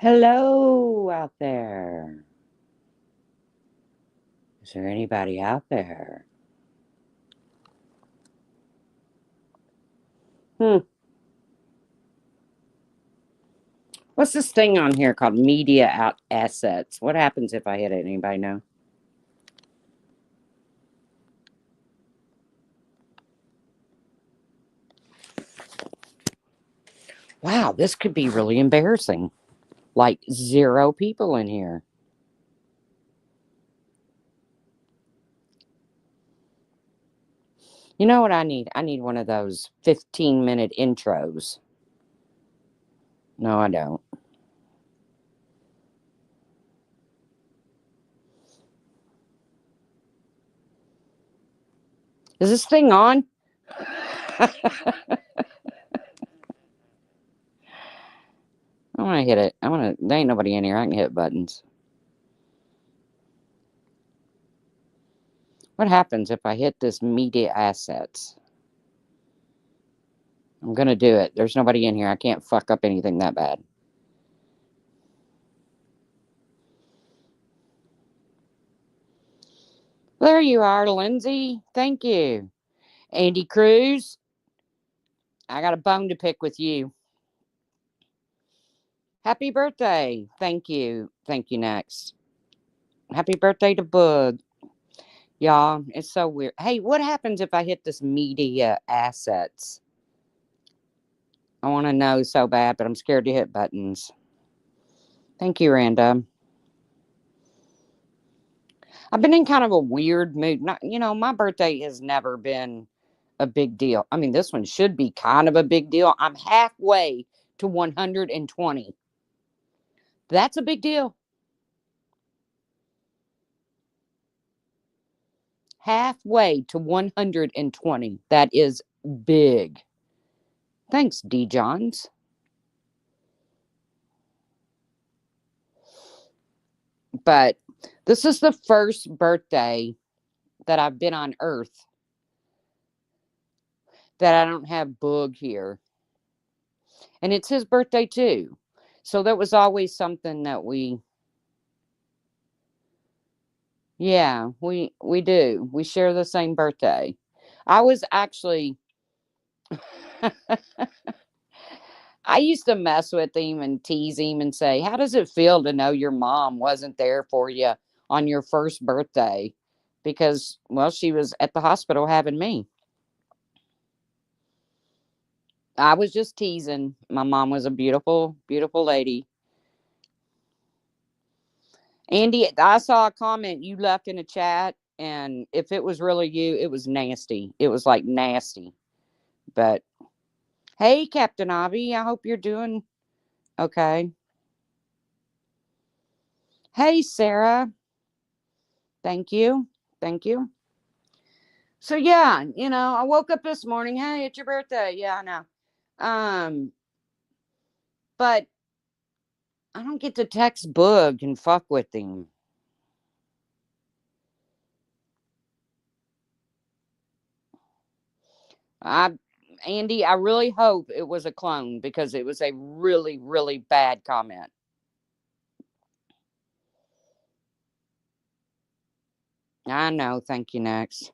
Hello out there. Is there anybody out there? Hmm. What's this thing on here called media out assets? What happens if I hit it? Anybody know? Wow, this could be really embarrassing. Like zero people in here. You know what I need? I need one of those 15-minute intros. No, I don't. Is this thing on? I want to hit it. There ain't nobody in here. I can hit buttons. What happens if I hit this media assets? I'm gonna do it. There's nobody in here. I can't fuck up anything that bad. There you are, Lindsay. Thank you. Andy Cruz, I got a bone to pick with you. Happy birthday. Thank you. Thank you, next. Happy birthday to Boog. Y'all, it's so weird. Hey, what happens if I hit this media assets? I want to know so bad, but I'm scared to hit buttons. Thank you, Randa. I've been in kind of a weird mood. Not, my birthday has never been a big deal. I mean, this one should be kind of a big deal. I'm halfway to 120. That's a big deal. Halfway to 120. That is big. Thanks, D. Johns. But this is the first birthday that I've been on Earth that I don't have Boog here. And it's his birthday too. So that was always something that we do. We share the same birthday. I was actually I used to mess with him and tease him and say, "How does it feel to know your mom wasn't there for you on your first birthday?" Because, well, she was at the hospital having me. I was just teasing. My mom was a beautiful, beautiful lady. Andy, I saw a comment you left in a chat, and if it was really you, it was nasty. It was like nasty. But hey, Captain Avi, I hope you're doing okay. Hey, Sarah. Thank you. Thank you. So yeah, I woke up this morning. Hey, it's your birthday. Yeah, I know. But I don't get to text Boog and fuck with him. I, Andy, I really hope it was a clone because it was a really, really bad comment. I know. Thank you. Next.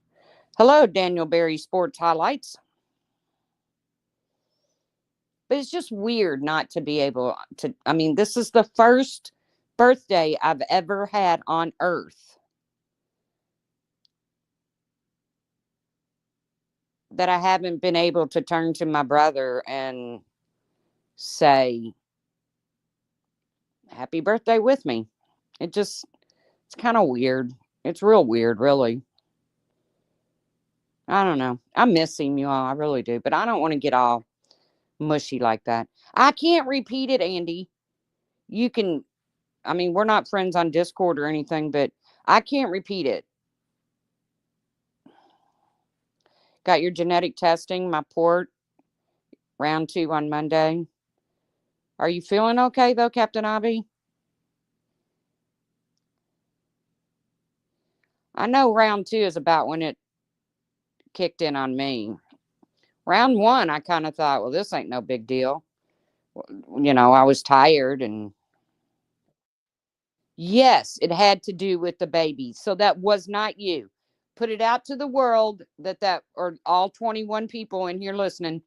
Hello, Daniel Berry Sports Highlights. But it's just weird not to be able to. I mean, this is the first birthday I've ever had on Earth that I haven't been able to turn to my brother and say, happy birthday with me. It's kind of weird. It's real weird, really. I don't know. I miss him, you all. I really do. But I don't want to get all mushy like that. I can't repeat it, Andy. You can, I mean, we're not friends on Discord or anything, but I can't repeat it. Got your genetic testing, my port, round 2 on Monday. Are you feeling okay, though, Captain Avi? I know round 2 is about when it kicked in on me. Round 1, I kind of thought, well, this ain't no big deal. I was tired and Yes, it had to do with the baby. So that was not you. Put it out to the world or all 21 people in here listening,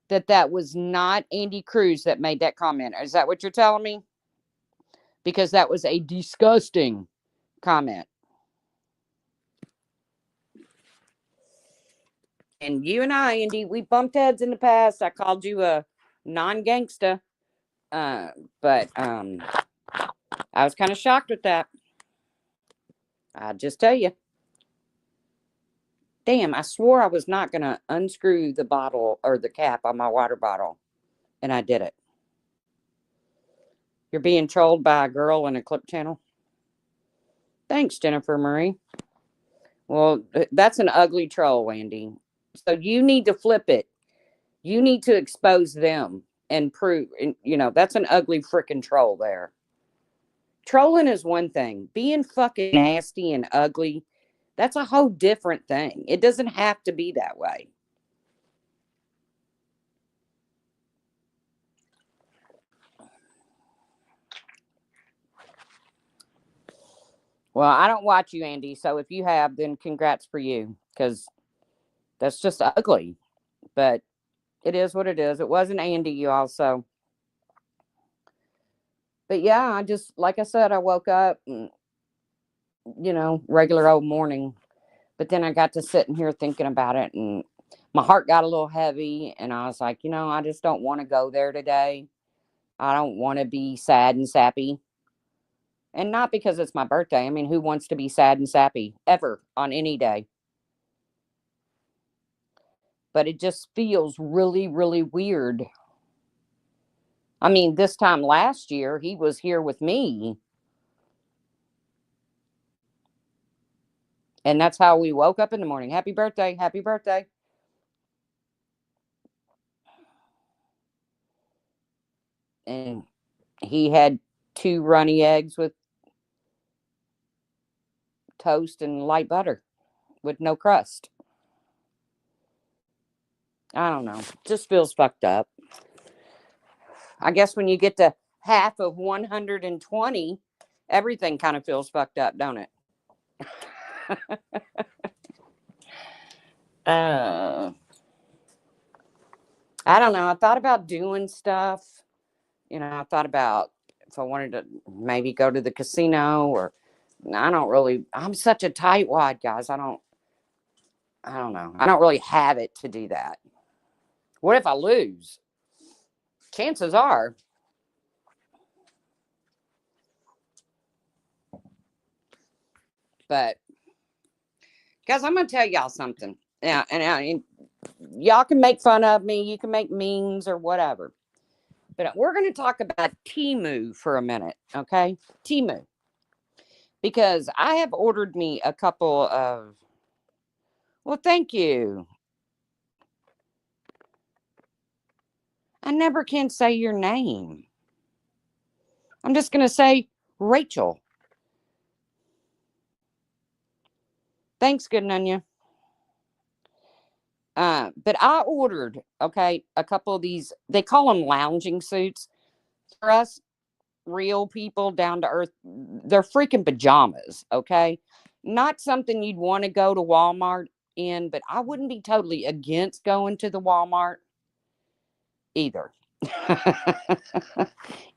that was not Andy Cruz that made that comment. Is that what you're telling me? Because that was a disgusting comment. And you and I, Andy, we bumped heads in the past. I called you a non-gangsta. Uh, but I was kind of shocked with that. I'll just tell you. Damn, I swore I was not going to unscrew the bottle or the cap on my water bottle. And I did it. You're being trolled by a girl in a clip channel? Thanks, Jennifer Marie. Well, that's an ugly troll, Andy. So you need to flip it. You need to expose them and prove, that's an ugly freaking troll there. Trolling is one thing. Being fucking nasty and ugly, that's a whole different thing. It doesn't have to be that way. Well, I don't watch you, Andy. So if you have, then congrats for you, because that's just ugly. But it is what it is. It wasn't Andy, you also. But yeah, I just, like I said, I woke up and, regular old morning. But then I got to sitting here thinking about it, and my heart got a little heavy. And I was like, I just don't want to go there today. I don't want to be sad and sappy. And not because it's my birthday. I mean, who wants to be sad and sappy ever on any day? But it just feels really, really weird. I mean, this time last year, he was here with me. And that's how we woke up in the morning. Happy birthday. Happy birthday. And he had 2 runny eggs with toast and light butter with no crust. I don't know. Just feels fucked up. I guess when you get to half of 120, everything kind of feels fucked up, don't it? uh, I don't know. I thought about doing stuff. I thought about if I wanted to maybe go to the casino, or I'm such a tightwad, guys. I don't know. I don't really have it to do that. What if I lose? Chances are. But guys, I'm going to tell y'all something. Yeah, and y'all can make fun of me. You can make memes or whatever. But we're going to talk about Teemu for a minute, okay? Teemu. Because I have ordered me a couple of... Well, thank you. I never can say your name. I'm just going to say Rachel. Thanks, Good Nunya. But I ordered, okay, a couple of these. They call them lounging suits. For us real people, down to earth, they're freaking pajamas, okay? Not something you'd want to go to Walmart in, but I wouldn't be totally against going to the Walmart either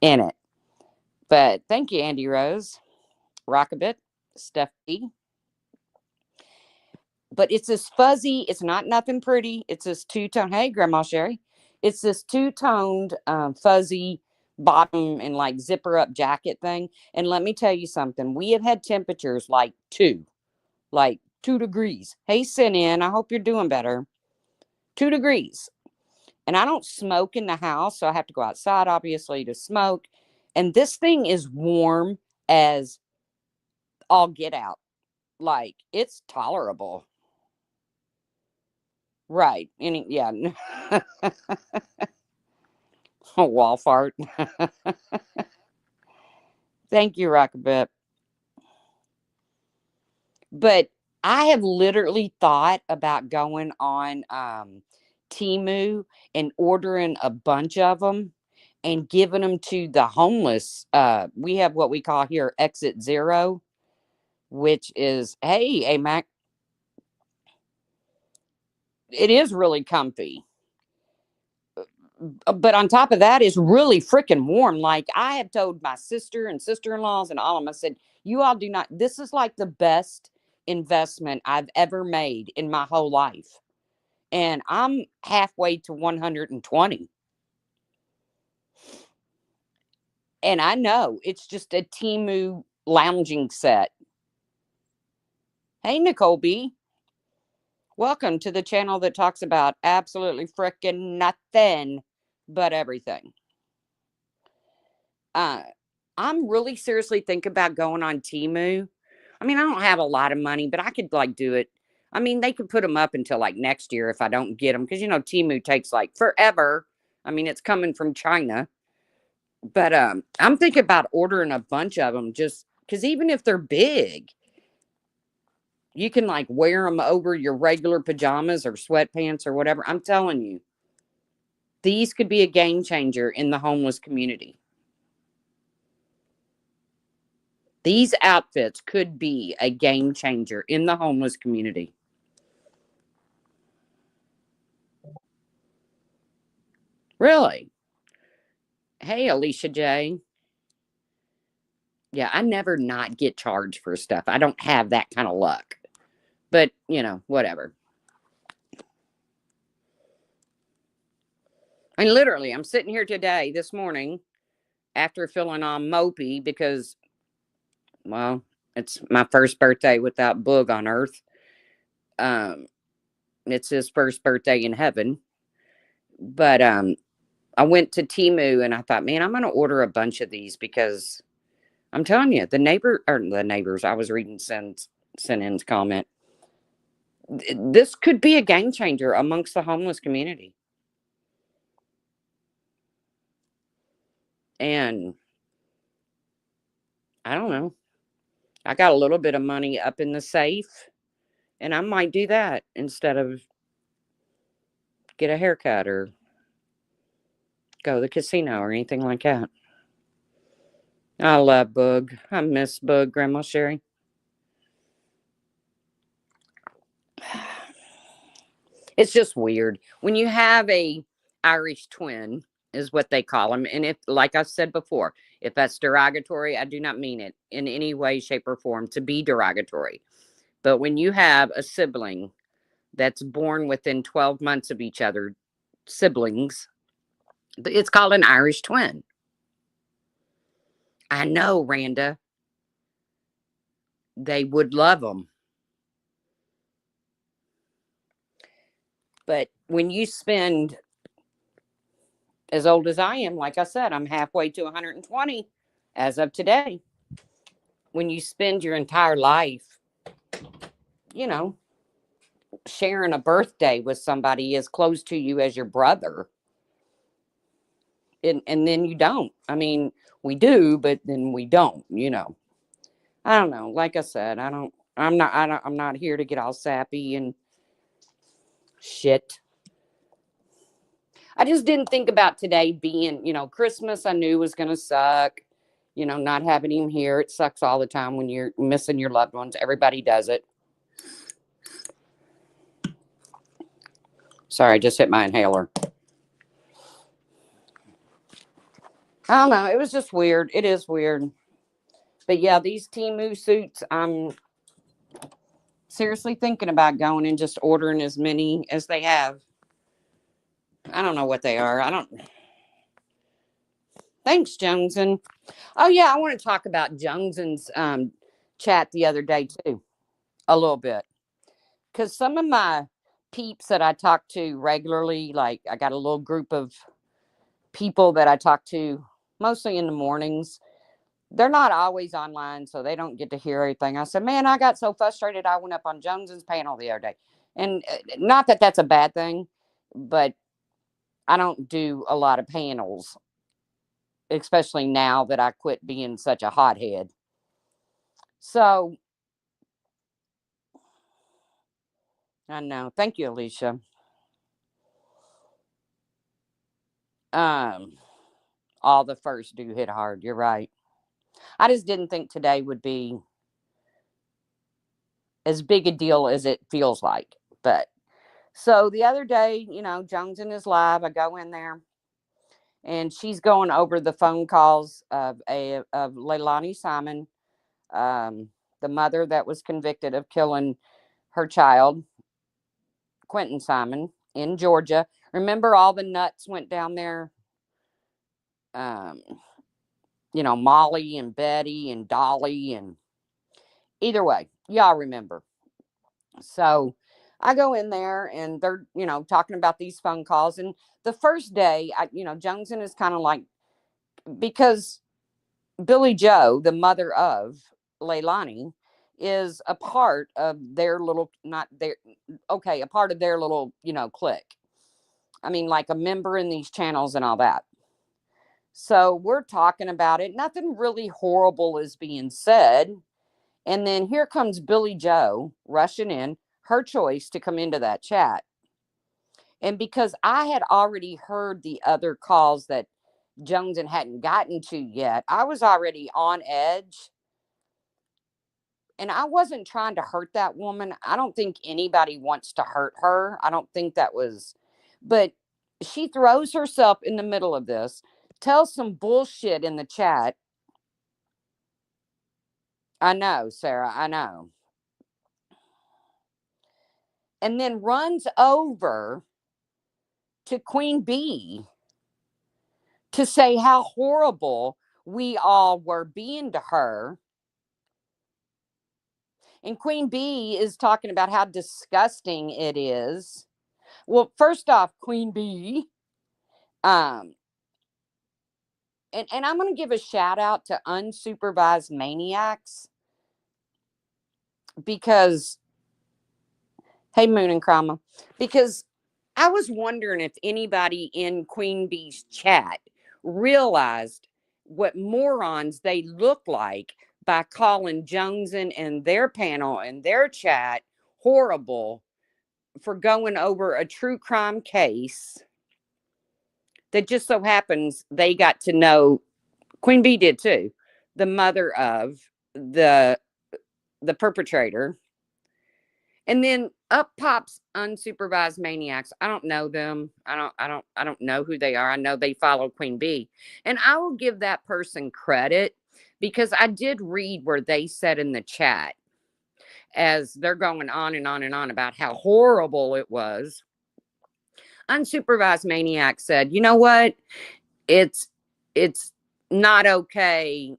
in it. But thank you, Andy Rose. Rock a bit, Steph B. But it's this fuzzy, it's not nothing pretty. It's this two-tone. Hey, Grandma Sherry. It's this two-toned, fuzzy bottom and like zipper up jacket thing. And let me tell you something. We have had temperatures like 2 degrees. Hey, Sin, I hope you're doing better. 2 degrees. And I don't smoke in the house, so I have to go outside, obviously, to smoke. And this thing is warm as all get out. Like, it's tolerable. Right. And yeah. A wall fart. Thank you, Rockabit. But I have literally thought about going on Teemu and ordering a bunch of them and giving them to the homeless. We have what we call here Exit Zero, which is, hey, AMAC, it is really comfy. But on top of that, it's really freaking warm. Like, I have told my sister and sister-in-laws and all of them, I said, you all do not, this is like the best investment I've ever made in my whole life. And I'm halfway to 120. And I know it's just a Teemu lounging set. Hey, Nicole B. Welcome to the channel that talks about absolutely freaking nothing but everything. Uh, I'm really seriously thinking about going on Teemu. I mean, I don't have a lot of money, but I could like do it. I mean, they could put them up until like next year if I don't get them, because Teemu takes like forever. I mean, it's coming from China, but I'm thinking about ordering a bunch of them just because even if they're big, you can like wear them over your regular pajamas or sweatpants or whatever. I'm telling you, these could be a game changer in the homeless community. These outfits could be a game changer in the homeless community. Really? Hey, Alicia J. Yeah, I never not get charged for stuff. I don't have that kind of luck. But, whatever. And literally, I'm sitting here today, this morning, after feeling all mopey because, well, it's my first birthday without Boog on earth. Um, it's his first birthday in heaven. But I went to Teemu and I thought, man, I'm going to order a bunch of these because I'm telling you, the neighbors, I was reading Sin's comment. This could be a game changer amongst the homeless community. And I don't know. I got a little bit of money up in the safe, and I might do that instead of get a haircut or go to the casino or anything like that. I love Boog. I miss Boog, Grandma Sherry. It's just weird when you have a Irish twin, is what they call them. And if, like I said before, if that's derogatory, I do not mean it in any way, shape, or form to be derogatory. But when you have a sibling that's born within 12 months of each other, siblings, it's called an Irish twin. I know, Randa. They would love them. But when you spend, as old as I am, like I said, I'm halfway to 120 as of today. When you spend your entire life, you know, sharing a birthday with somebody as close to you as your brother, and then you don't. I mean, we do, but then we don't. I don't know. Like I said, I'm not here to get all sappy and shit. I just didn't think about today being, Christmas I knew was going to suck. Not having him here. It sucks all the time when you're missing your loved ones. Everybody does it. Sorry, I just hit my inhaler. I don't know. It was just weird. It is weird. But yeah, these Teemu suits, I'm seriously thinking about going and just ordering as many as they have. I don't know what they are. I don't. Thanks, Jones. And oh yeah, I want to talk about Jones's chat the other day too, a little bit, because some of my peeps that I talk to regularly, like I got a little group of people that I talk to mostly in the mornings. They're not always online, so they don't get to hear everything. I said, man, I got so frustrated. I went up on Jones's panel the other day, and not that that's a bad thing, but I don't do a lot of panels, especially now that I quit being such a hothead. So I know. Thank you, Alicia. Um, All the first do hit hard. You're right. I just didn't think today would be as big a deal as it feels like. But so the other day, Jones in his live, I go in there and she's going over the phone calls of Leilani Simon, um, the mother that was convicted of killing her child, Quentin Simon, in Georgia. Remember, all the nuts went down there. Um, Molly and Betty and Dolly, and either way, y'all remember. So I go in there and they're, talking about these phone calls. And the first day, Joneson is kind of like, because Billy Joe, the mother of Leilani, is a part of their little, not their, okay, a part of their little, clique. I mean, like a member in these channels and all that. So we're talking about it. Nothing really horrible is being said. And then here comes Billy Joe rushing in, her choice to come into that chat. And because I had already heard the other calls that Joneson hadn't gotten to yet, I was already on edge. And I wasn't trying to hurt that woman. I don't think anybody wants to hurt her. I don't think that was, but she throws herself in the middle of this, tells some bullshit in the chat. I know, Sarah, I know. And then runs over to Queen Bee to say how horrible we all were being to her. And Queen Bee is talking about how disgusting it is. Well, first off, Queen Bee, and I'm going to give a shout out to Unsupervised Maniacs, because, hey, Moon and Krama, because I was wondering if anybody in Queen Bee's chat realized what morons they look like by calling Joneson and their panel and their chat horrible for going over a true crime case that just so happens they got to know. Queen Bee did too, the mother of the perpetrator. And then up pops Unsupervised Maniacs. I don't know them. I don't know who they are. I know they follow Queen Bee. And I will give that person credit, because I did read where they said in the chat, as they're going on and on and on about how horrible it was. Unsupervised Maniac said, "You know what? It's not okay.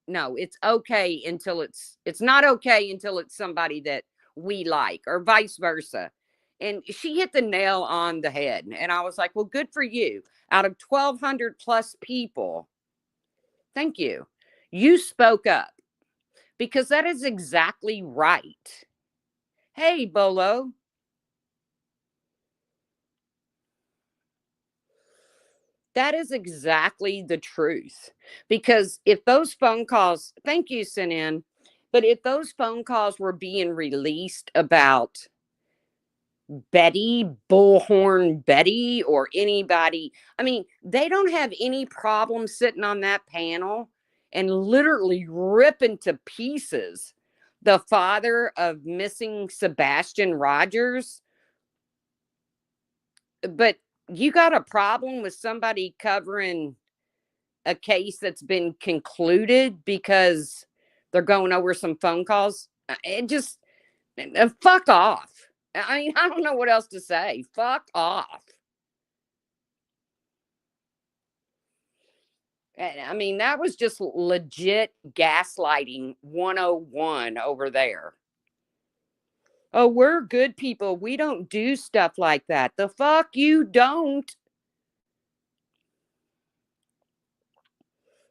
No, it's okay until it's not okay until it's somebody that we like, or vice versa." And she hit the nail on the head. And I was like, well, good for you. Out of 1,200 plus people, thank you. You spoke up, because that is exactly right. Hey, Bolo. That is exactly the truth. Because if those phone calls, thank you, Sinin, but if those phone calls were being released about Betty, Bullhorn Betty, or anybody, I mean, they don't have any problem sitting on that panel and literally ripping to pieces the father of missing Sebastian Rogers. But you got a problem with somebody covering a case that's been concluded because they're going over some phone calls? It just, fuck off. I mean, I don't know what else to say. Fuck off. I mean, that was just legit gaslighting 101 over there. Oh, we're good people. We don't do stuff like that. The fuck you don't.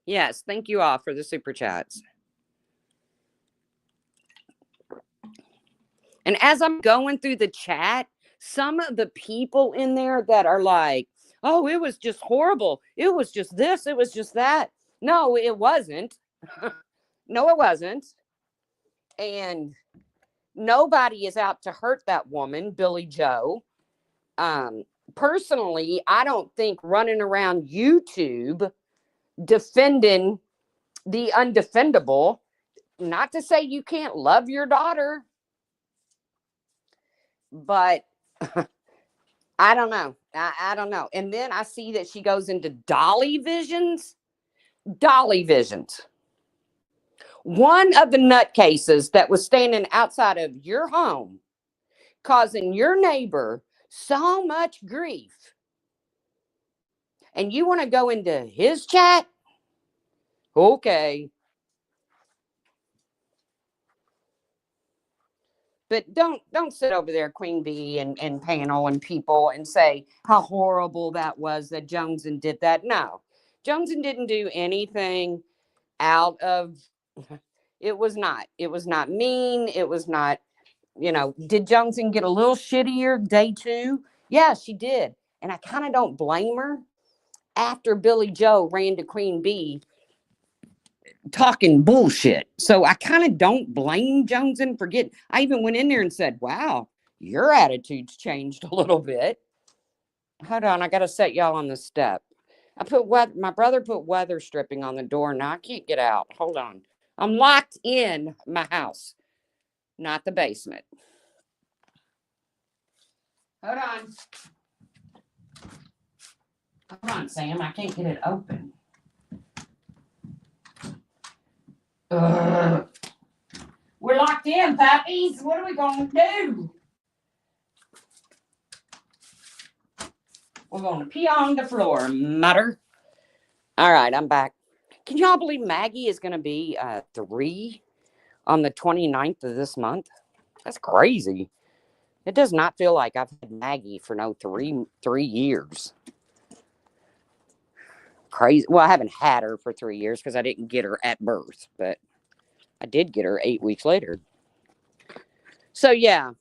Yes, thank you all for the super chats. And as I'm going through the chat, some of the people in there that are like, oh, it was just horrible. It was just this. It was just that. No, it wasn't. No, it wasn't. And nobody is out to hurt that woman, Billy Joe. Personally, I don't think running around YouTube defending the undefendable. Not to say you can't love your daughter, but I don't know. I don't know. And then I see that she goes into Dolly Visions. Dolly Visions. One of the nutcases that was standing outside of your home, causing your neighbor so much grief. And you want to go into his chat? Okay. But don't sit over there, Queen Bee, and panel and people and say how horrible that was that Joneson did that. No. Joneson didn't do anything out of it was not. It was not mean. It was not, did Joneson get a little shittier day 2? Yeah, she did. And I kind of don't blame her after Billy Joe ran to Queen Bee talking bullshit. So I kind of don't blame Joneson for getting. I even went in there and said, wow, your attitude's changed a little bit. Hold on, I got to set y'all on the step. My brother put weather stripping on the door. Now I can't get out. Hold on. I'm locked in my house, not the basement. Hold on. Come on, Sam. I can't get it open. Ugh. We're locked in, puppies. What are we going to do? We're going to pee on the floor, mutter. All right, I'm back. Can y'all believe Maggie is going to be 3 on the 29th of this month? That's crazy. It does not feel like I've had Maggie for no three years. Crazy. Well, I haven't had her for 3 years because I didn't get her at birth, but I did get her 8 weeks later. So, yeah.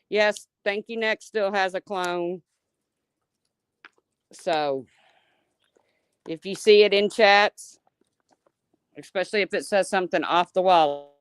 Yes, Thank You Next still has a clone. So, if you see it in chats, especially if it says something off the wall,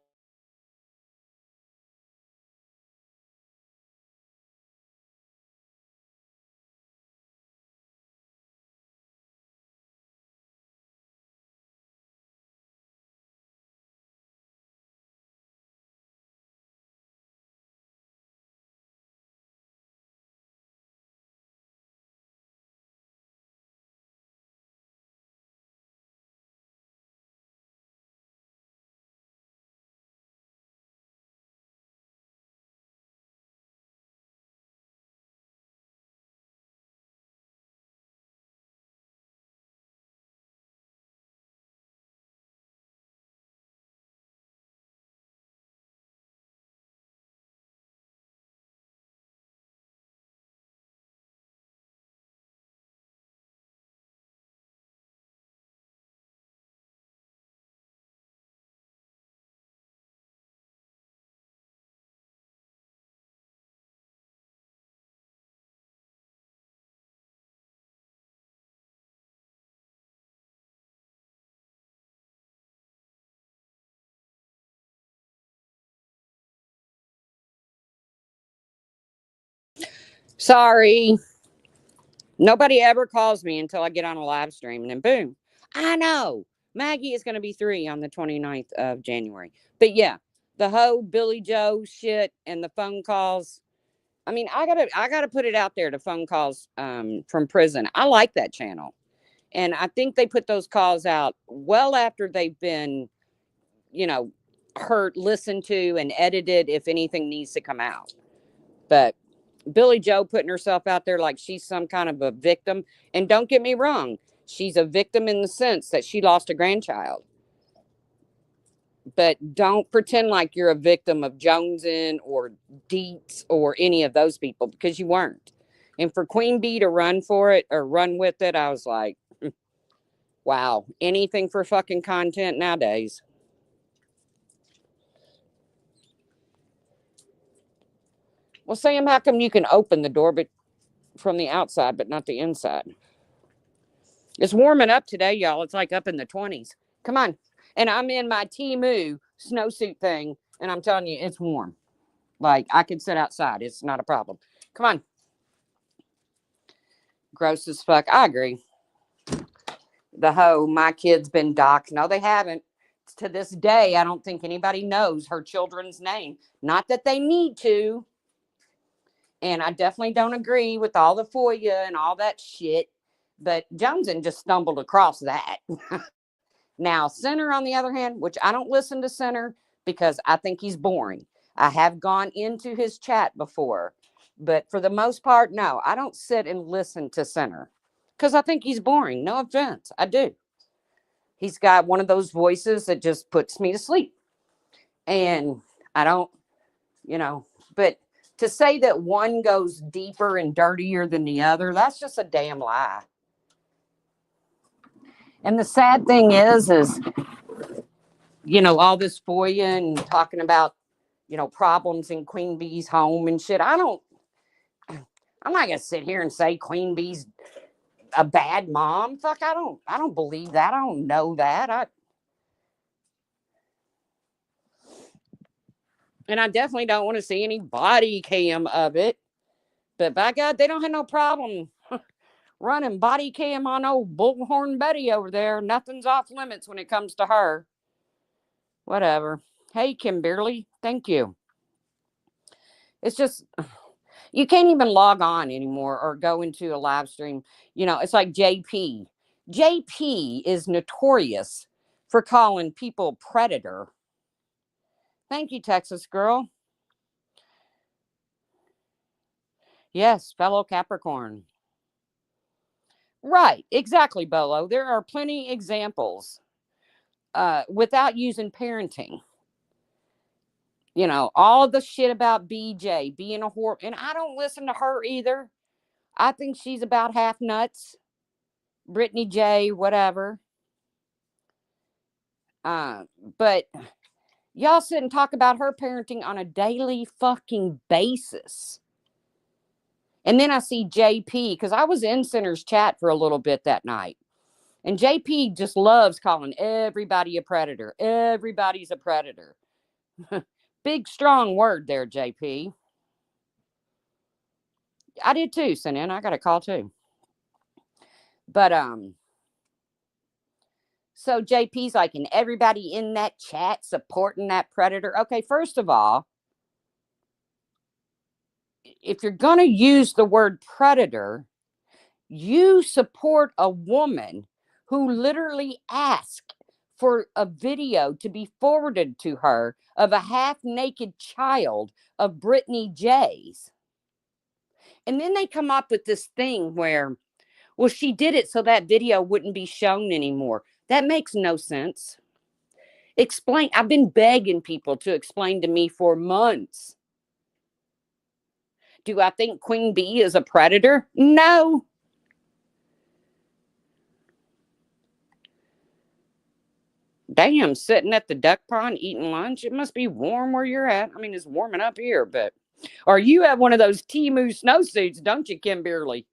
sorry. Nobody ever calls me until I get on a live stream, and then boom. I know. Maggie is going to be 3 on the 29th of January. But yeah, the whole Billy Joe shit and the phone calls. I mean, I gotta put it out there, the phone calls from prison. I like that channel. And I think they put those calls out well after they've been, you know, heard, listened to, and edited if anything needs to come out. But Billy Joe putting herself out there like she's some kind of a victim. And don't get me wrong, she's a victim in the sense that she lost a grandchild. But don't pretend like you're a victim of Joneson or Dietz or any of those people, because you weren't. And for Queen Bee to run for it or run with it, I was like, wow, anything for fucking content nowadays. Well, Sam, how come you can open the door but from the outside but not the inside? It's warming up today, y'all. It's like up in the 20s. Come on. And I'm in my Teemu snowsuit thing, and I'm telling you, it's warm. Like, I could sit outside. It's not a problem. Come on. Gross as fuck. I agree. The hoe, my kid's been doxxed. No, they haven't. To this day, I don't think anybody knows her children's name. Not that they need to. And I definitely don't agree with all the FOIA and all that shit. But Joneson just stumbled across that. Now, Center, on the other hand, which I don't listen to Center because I think he's boring. I have gone into his chat before. But for the most part, no, I don't sit and listen to Center because I think he's boring. No offense. I do. He's got one of those voices that just puts me to sleep. And I don't, you know, but to say that one goes deeper and dirtier than the other, that's just a damn lie. And the sad thing is, all this FOIA and talking about, problems in Queen Bee's home and shit. I'm not going to sit here and say Queen Bee's a bad mom. Fuck, I don't believe that. I don't know that. And I definitely don't want to see any body cam of it. But by God, they don't have no problem running body cam on old Bullhorn Betty over there. Nothing's off limits when it comes to her. Whatever. Hey, Kimberly. Thank you. It's just, you can't even log on anymore or go into a live stream. It's like JP. JP is notorious for calling people predator. Thank you, Texas girl. Yes, fellow Capricorn. Right, exactly, Bolo. There are plenty examples without using parenting. All of the shit about BJ being a whore. And I don't listen to her either. I think she's about half nuts. Brittany J, whatever. But y'all sit and talk about her parenting on a daily fucking basis. And then I see JP, because I was in Center's chat for a little bit that night. And JP just loves calling everybody a predator. Everybody's a predator. Big, strong word there, JP. I did too, Sinan. I got a call too. But, so JP's like, and everybody in that chat supporting that predator. Okay, first of all, if you're going to use the word predator, you support a woman who literally asked for a video to be forwarded to her of a half-naked child of Brittany J's. And then they come up with this thing where, well, she did it so that video wouldn't be shown anymore. That makes no sense. Explain. I've been begging people to explain to me for months. Do I think Queen Bee is a predator? No. Damn, sitting at the duck pond eating lunch. It must be warm where you're at. I mean, it's warming up here, but... Or you have one of those Teemu snowsuits, don't you, Kimberly?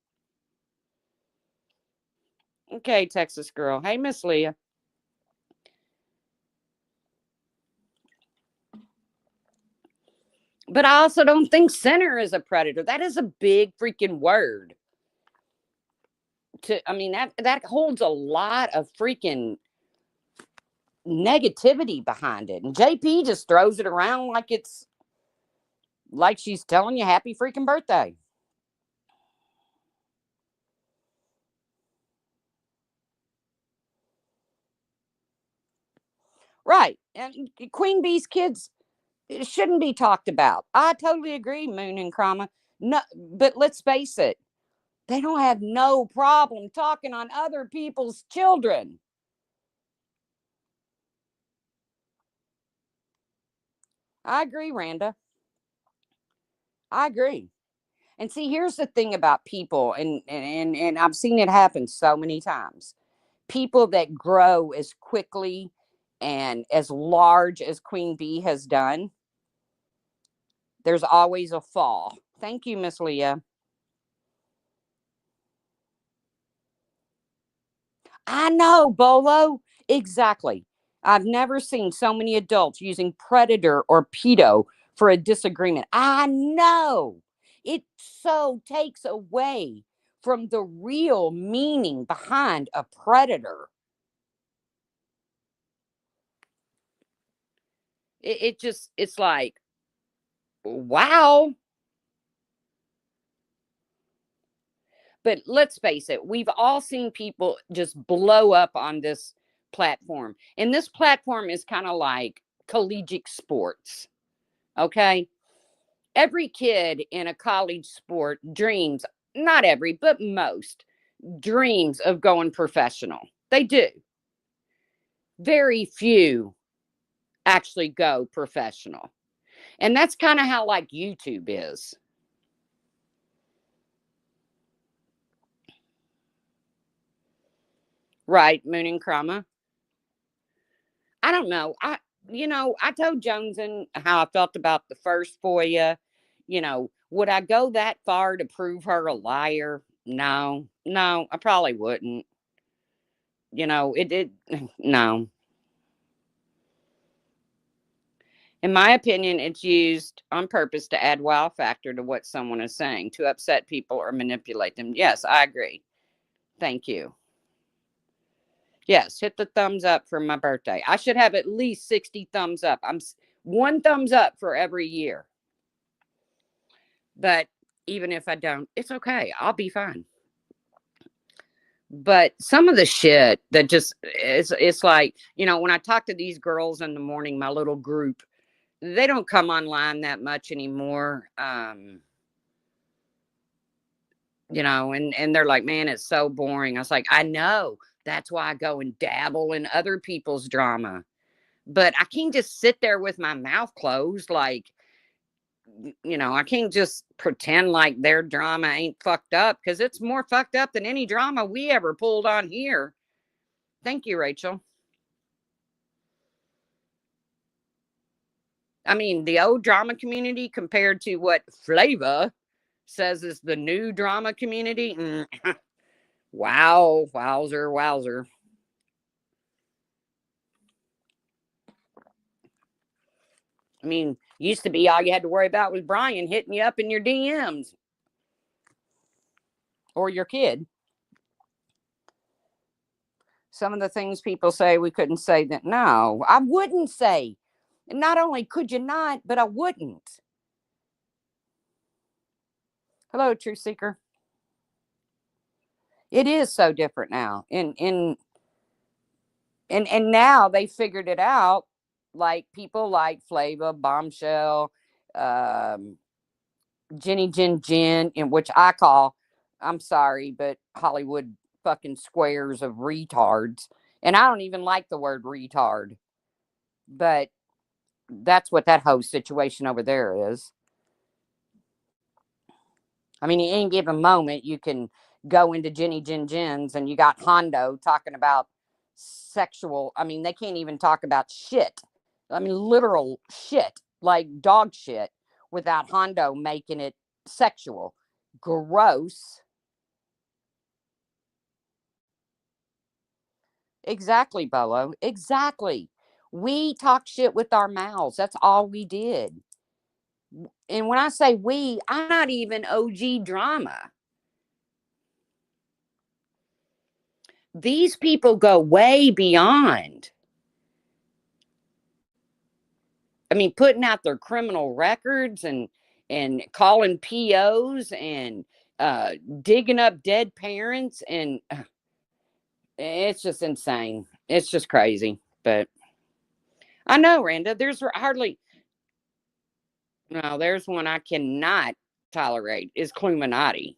Okay, Texas girl. Hey, Miss Leah. But I also don't think Center is a predator. That is a big freaking word. That holds a lot of freaking negativity behind it. And JP just throws it around like she's telling you happy freaking birthday. Right. And Queen Bee's kids shouldn't be talked about. I totally agree, Moon and Krama. No, but let's face it. They don't have no problem talking on other people's children. I agree, Randa. I agree. And see, here's the thing about people, and I've seen it happen so many times. People that grow as quickly and as large as Queen Bee has done, there's always a fall. Thank you, Miss Leah. I know, Bolo. Exactly. I've never seen so many adults using predator or pedo for a disagreement. I know. It so takes away from the real meaning behind a predator. It's like, wow. But let's face it, we've all seen people just blow up on this platform. And this platform is kind of like collegiate sports. Okay. Every kid in a college sport dreams, not every, but most, dreams of going professional. They do. Very few actually go professional. And that's kind of how like YouTube is. Right, Moon and Krama. I don't know. I told Joneson how I felt about the first FOIA. Would I go that far to prove her a liar? No, no, I probably wouldn't. It no. In my opinion, it's used on purpose to add wow factor to what someone is saying, to upset people or manipulate them. Yes, I agree. Thank you. Yes, hit the thumbs up for my birthday. I should have at least 60 thumbs up. One thumbs up for every year. But even if I don't, it's okay. I'll be fine. But some of the shit that just it's like, when I talk to these girls in the morning, my little group, they don't come online that much anymore. And they're like, man, it's so boring. I was like, I know. That's why I go and dabble in other people's drama. But I can't just sit there with my mouth closed. Like, I can't just pretend like their drama ain't fucked up, because it's more fucked up than any drama we ever pulled on here. Thank you, Rachel. I mean, the old drama community compared to what Flava says is the new drama community. Wow, wowzer, wowzer. I mean, used to be all you had to worry about was Brian hitting you up in your DMs or your kid. Some of the things people say we couldn't say, that no, I wouldn't say. And not only could you not, but I wouldn't. Hello, Truth Seeker. It is so different now. And now they figured it out. Like people like Flava, Bombshell, um, Jenny Jen Jen, in which I call, I'm sorry, but Hollywood fucking squares of retards. And I don't even like the word retard, but that's what that whole situation over there is. I mean, at any given moment, you can go into Jenny Jen Jen's and you got Hondo talking about sexual. I mean, they can't even talk about shit. I mean, literal shit, like dog shit, without Hondo making it sexual. Gross. Exactly, Bolo. Exactly. We talk shit with our mouths. That's all we did. And when I say we, I'm not even OG drama. These people go way beyond. I mean, putting out their criminal records and calling POs and digging up dead parents, and it's just insane. It's just crazy. But I know, Randa, there's hardly no. There's one I cannot tolerate is Cluminati.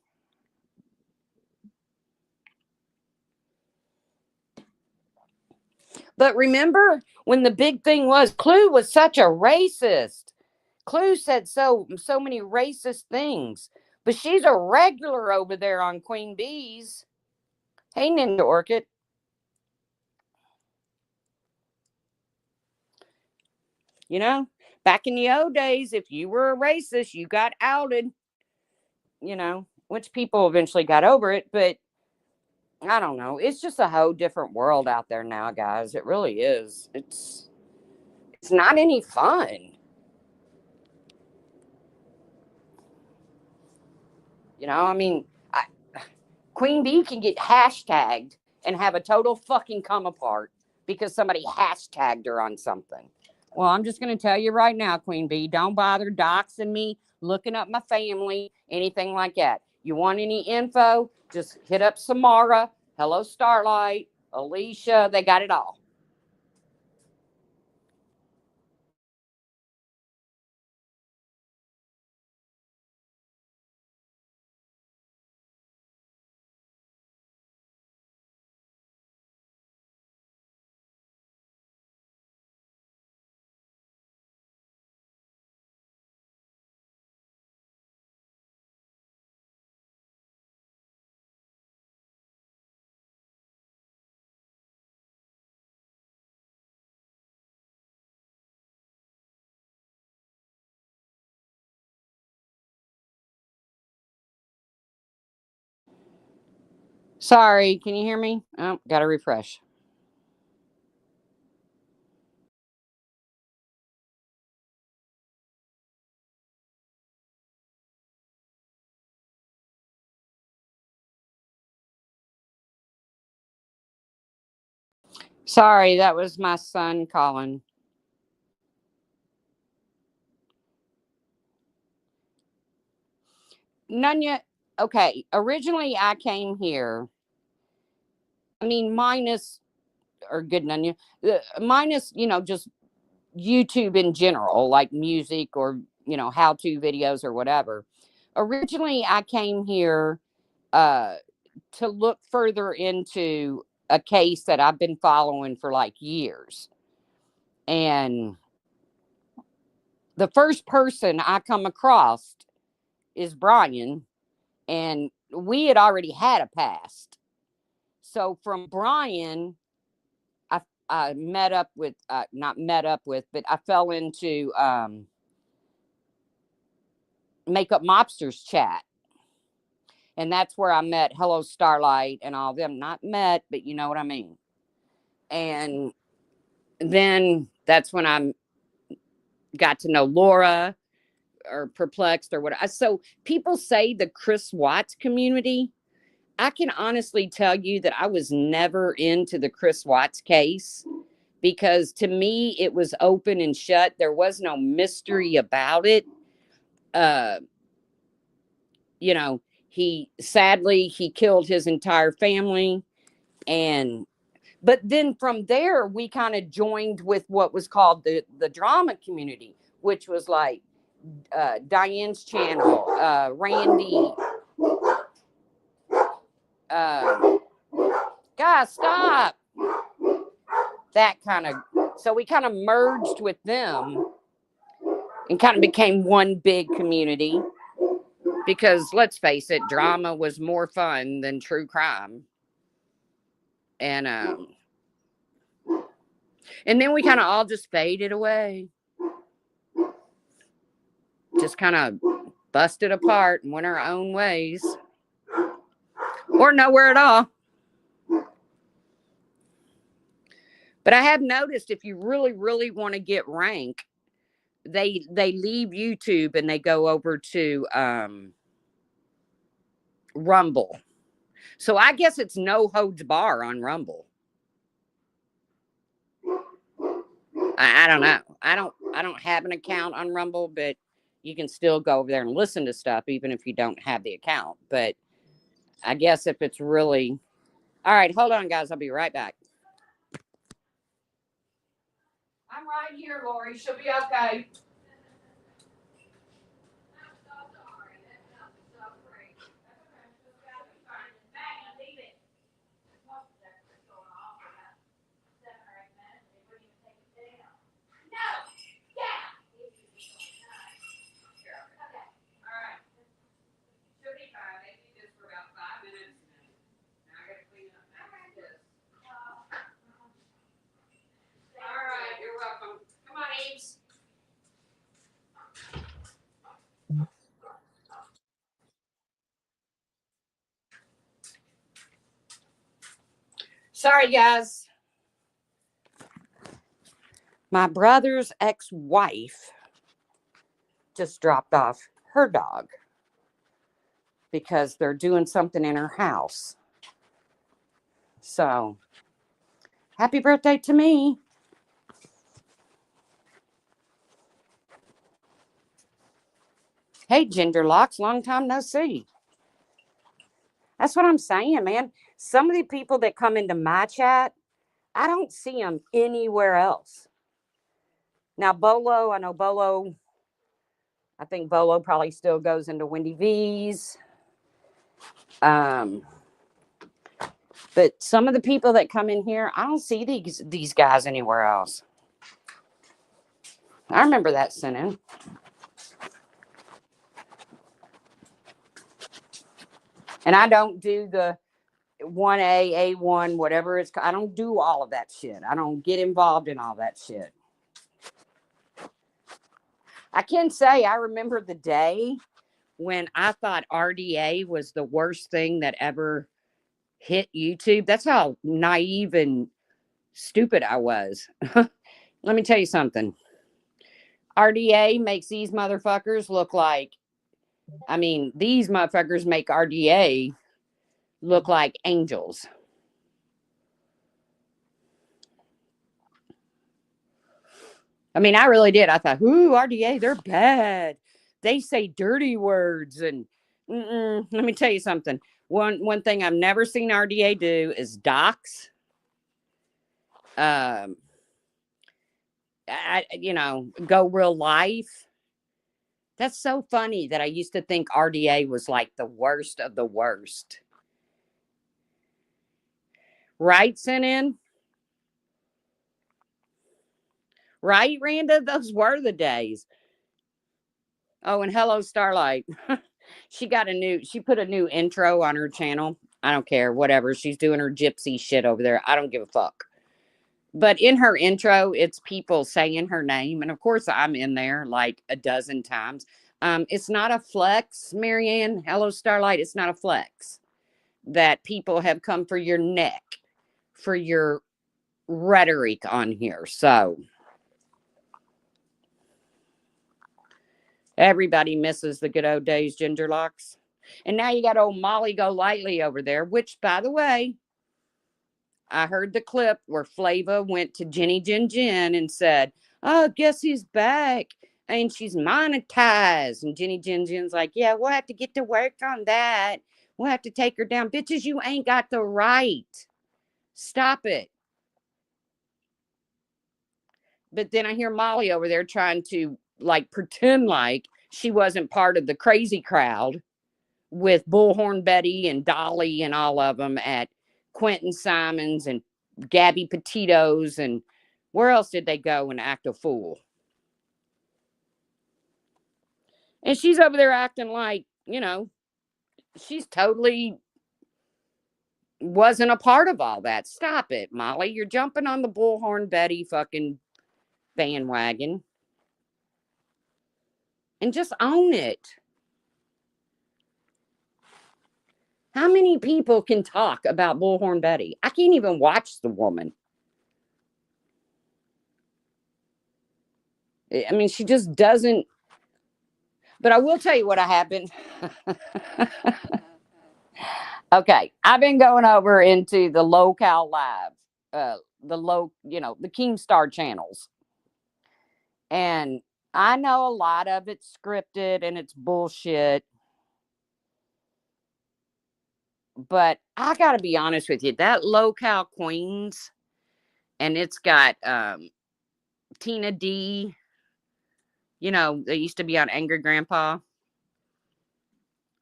But remember when the big thing was Clue was such a racist. Clue said so many racist things. But she's a regular over there on Queen Bees. Hey, Ninja Orchid. You know, back in the old days, if you were a racist, you got outed, which people eventually got over it. But I don't know. It's just a whole different world out there now, guys. It really is. It's not any fun. I mean, Queen Bee can get hashtagged and have a total fucking come apart because somebody hashtagged her on something. Well, I'm just going to tell you right now, Queen Bee, don't bother doxing me, looking up my family, anything like that. You want any info? Just hit up Samara, Hello Starlight, Alicia. They got it all. Sorry, can you hear me? Oh, got to refresh. Sorry, that was my son calling. Nunya, okay, originally I came here, I mean, minus, or good Nunya, minus, just YouTube in general, like music or, how to videos or whatever. Originally, I came here uh, to look further into a case that I've been following for like years. And the first person I come across is Brian, and we had already had a past. So from Brian, I met up with, not met up with, but I fell into Makeup Mobsters chat. And that's where I met Hello Starlight and all them. Not met, but you know what I mean. And then that's when I got to know Laura or Perplexed or whatever. So people say the Chris Watts community. I can honestly tell you that I was never into the Chris Watts case because to me it was open and shut. There was no mystery about it. Uh, you know, he killed his entire family, and but then from there we kind of joined with what was called the drama community, which was like Diane's channel, Randy. Uh, Guys, stop! That kind of. So we kind of merged with them and kind of became one big community because let's face it, drama was more fun than true crime, and and then we kind of all just faded away, just kind of busted apart and went our own ways, or nowhere at all. But I have noticed if you really, really want to get rank, they leave YouTube and they go over to Rumble. So I guess it's no holds bar on Rumble. I don't know. I don't have an account on Rumble, but you can still go over there and listen to stuff even if you don't have the account. But I guess if it's really all right, hold on, guys. I'll be right back. I'm right here, Lori. She'll be okay. Sorry, guys. My brother's ex-wife just dropped off her dog. because they're doing something in her house. So, happy birthday to me. Hey, Ginger Locks, long time no see. That's what I'm saying, man. Some of the people that come into my chat, I don't see them anywhere else. Now, Bolo, I know Bolo, I think Bolo probably still goes into Wendy V's. Um, but some of the people that come in here, I don't see these guys anywhere else. I remember that sentence. And I don't do the 1A, A1, whatever it's I don't do all of that shit. I don't get involved in all that shit. I can say I remember the day when I thought RDA was the worst thing that ever hit YouTube. That's how naive and stupid I was. Let me tell you something. RDA makes these motherfuckers look like, I mean, these motherfuckers make RDA look like angels. I mean, I really did. I thought, ooh, RDA, they're bad. They say dirty words. And let me tell you something. One thing I've never seen RDA do is dox. Um, go real life. That's so funny that I used to think RDA was like the worst of the worst. Right, sent in? Right, Randa? Those were the days. Oh, and hello, Starlight. She put a new intro on her channel. I don't care, whatever. She's doing her gypsy shit over there. I don't give a fuck. But in her intro, it's people saying her name. And of course, I'm in there like a dozen times. It's not a flex, Marianne. Hello, Starlight. It's not a flex that people have come for your neck, for your rhetoric on here. So everybody misses the good old days, Ginger Locks. And now you got old Molly Go Lightly over there, which, by the way, I heard the clip where Flava went to Jenny Jen Jen and said, oh, guess he's back. And she's monetized. And Jenny Jen Jen's like, yeah, we'll have to get to work on that. We'll have to take her down. Bitches, you ain't got the right. Stop it. But then I hear Molly over there trying to like pretend like she wasn't part of the crazy crowd with Bullhorn Betty and Dolly and all of them at Quentin Simons and Gabby Petito's, and where else did they go and act a fool? And she's over there acting like, she's totally wasn't a part of all that. Stop it, Molly. You're jumping on the Bullhorn Betty fucking bandwagon. And just own it. How many people can talk about Bullhorn Betty? I can't even watch the woman. I mean, she just doesn't. But I will tell you what happened. Okay, I've been going over into the locale live, the Keemstar channels, and I know a lot of it's scripted and it's bullshit. But I gotta be honest with you, that locale Queens, and it's got Tina D. They used to be on Angry Grandpa,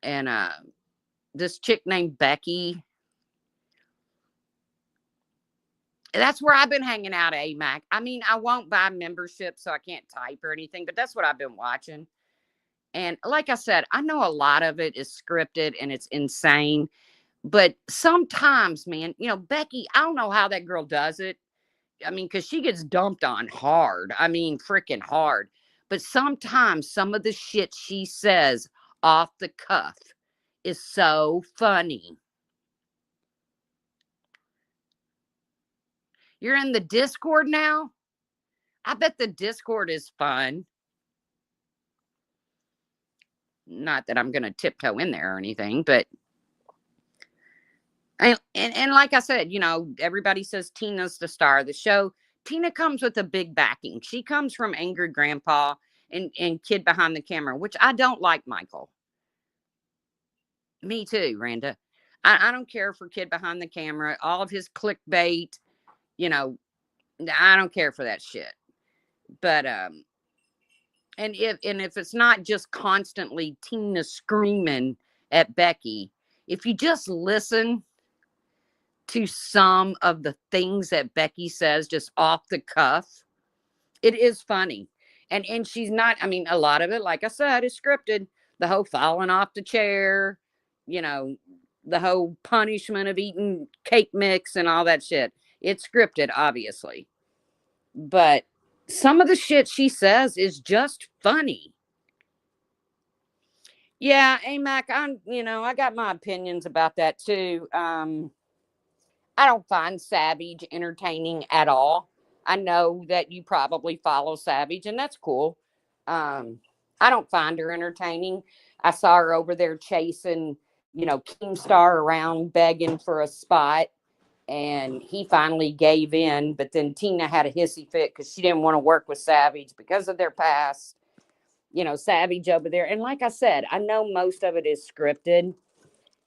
and this chick named Becky. That's where I've been hanging out at AMAC. I mean, I won't buy membership, so I can't type or anything, but that's what I've been watching. And like I said, I know a lot of it is scripted and it's insane. But sometimes, man, Becky, I don't know how that girl does it. I mean, because she gets dumped on hard. I mean, freaking hard. But sometimes some of the shit she says off the cuff is so funny. You're in the Discord now? I bet the Discord is fun. Not that I'm going to tiptoe in there or anything, but and like I said, everybody says Tina's the star of the show. Tina comes with a big backing. She comes from Angry Grandpa and Kid Behind the Camera, which I don't like, Michael. Me too, Randa. I don't care for Kid Behind the Camera. All of his clickbait, you know, I don't care for that shit. But and if it's not just constantly Tina screaming at Becky, if you just listen to some of the things that Becky says just off the cuff, it is funny. And she's not, I mean, a lot of it, like I said, is scripted. The whole falling off the chair, you know, the whole punishment of eating cake mix and all that shit. It's scripted, obviously. But some of the shit she says is just funny. Yeah, AMAC, I got my opinions about that too. I don't find Savage entertaining at all. I know that you probably follow Savage, and that's cool. I don't find her entertaining. I saw her over there chasing, Keemstar around begging for a spot, and he finally gave in. But then Tina had a hissy fit because she didn't want to work with Savage because of their past. Savage over there. And like I said, I know most of it is scripted.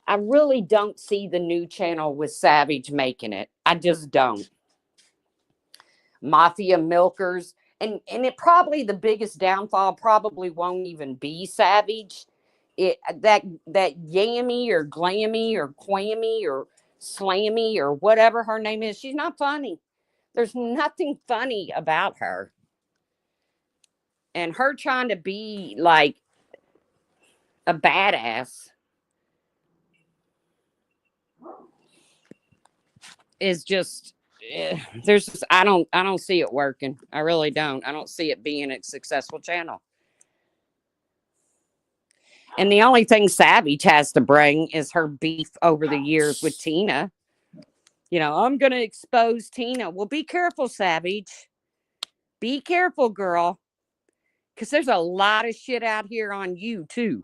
I really don't see the new channel with Savage making it. I just don't. Mafia milkers. And it probably, the biggest downfall probably won't even be Savage. That Yammy or Glammy or Quammy or Slammy or whatever her name is, she's not funny. There's nothing funny about her. And her trying to be like a badass is just there's just, I don't see it working. I really don't. I don't see it being a successful channel. And the only thing Savage has to bring is her beef over the years with Tina. I'm going to expose Tina. Well, be careful, Savage. Be careful, girl. Because there's a lot of shit out here on you, too.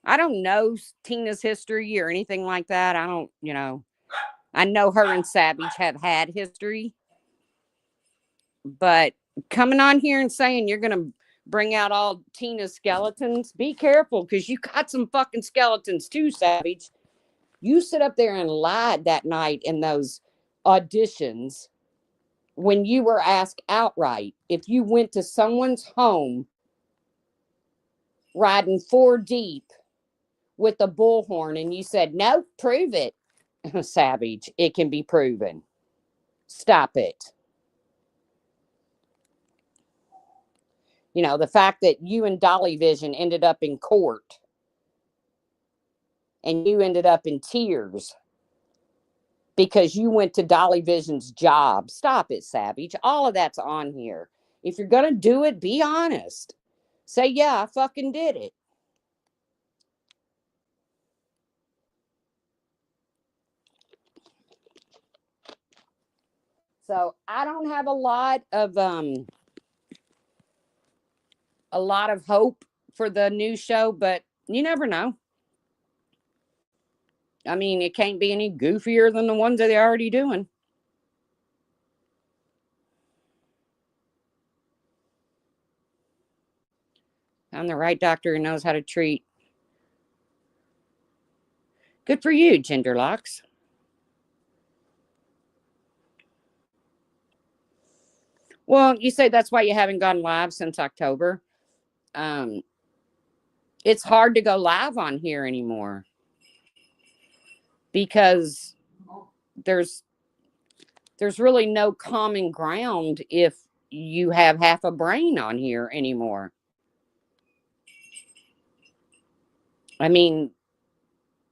I don't know Tina's history or anything like that. I don't, I know her and Savage have had history. But coming on here and saying you're going to bring out all Tina's skeletons, be careful because you got some fucking skeletons too, Savage. You sit up there and lied that night in those auditions when you were asked outright if you went to someone's home riding 4 deep with a bullhorn and you said, no, prove it. Savage, it can be proven. Stop it. The fact that you and Dolly Vision ended up in court and you ended up in tears because you went to Dolly Vision's job. Stop it, Savage. All of that's on here. If you're going to do it, be honest. Say, yeah, I fucking did it. So I don't have a lot of hope for the new show, but you never know. I mean, it can't be any goofier than the ones that they're already doing. I'm the right doctor who knows how to treat. Good for you, Genderlocks. Well, you say that's why you haven't gone live since October. Um, it's hard to go live on here anymore because there's really no common ground if you have half a brain on here anymore. I mean,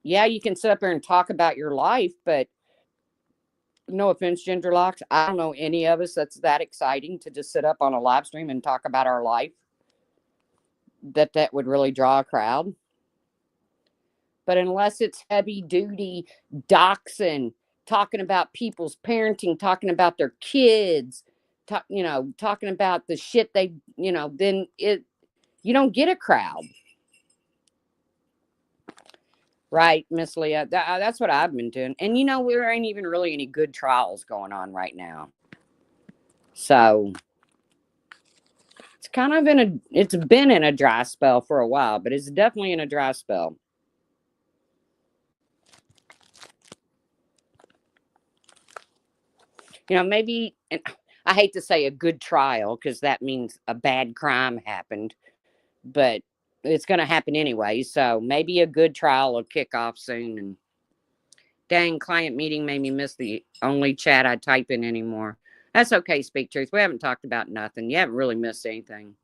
yeah, you can sit up there and talk about your life, but no offense, Genderlocks, I don't know any of us that's that exciting to just sit up on a live stream and talk about our life. That would really draw a crowd. But unless it's heavy duty doxing, talking about people's parenting, talking about their kids, talking about the shit then you don't get a crowd. Right, Miss Leah. That's what I've been doing. And there ain't even really any good trials going on right now. So it's been in a dry spell for a while, but it's definitely in a dry spell. Maybe, and I hate to say a good trial because that means a bad crime happened, but it's going to happen anyway. So maybe a good trial will kick off soon. And dang, client meeting made me miss the only chat I type in anymore. That's okay, Speak Truth. We haven't talked about nothing. You haven't really missed anything.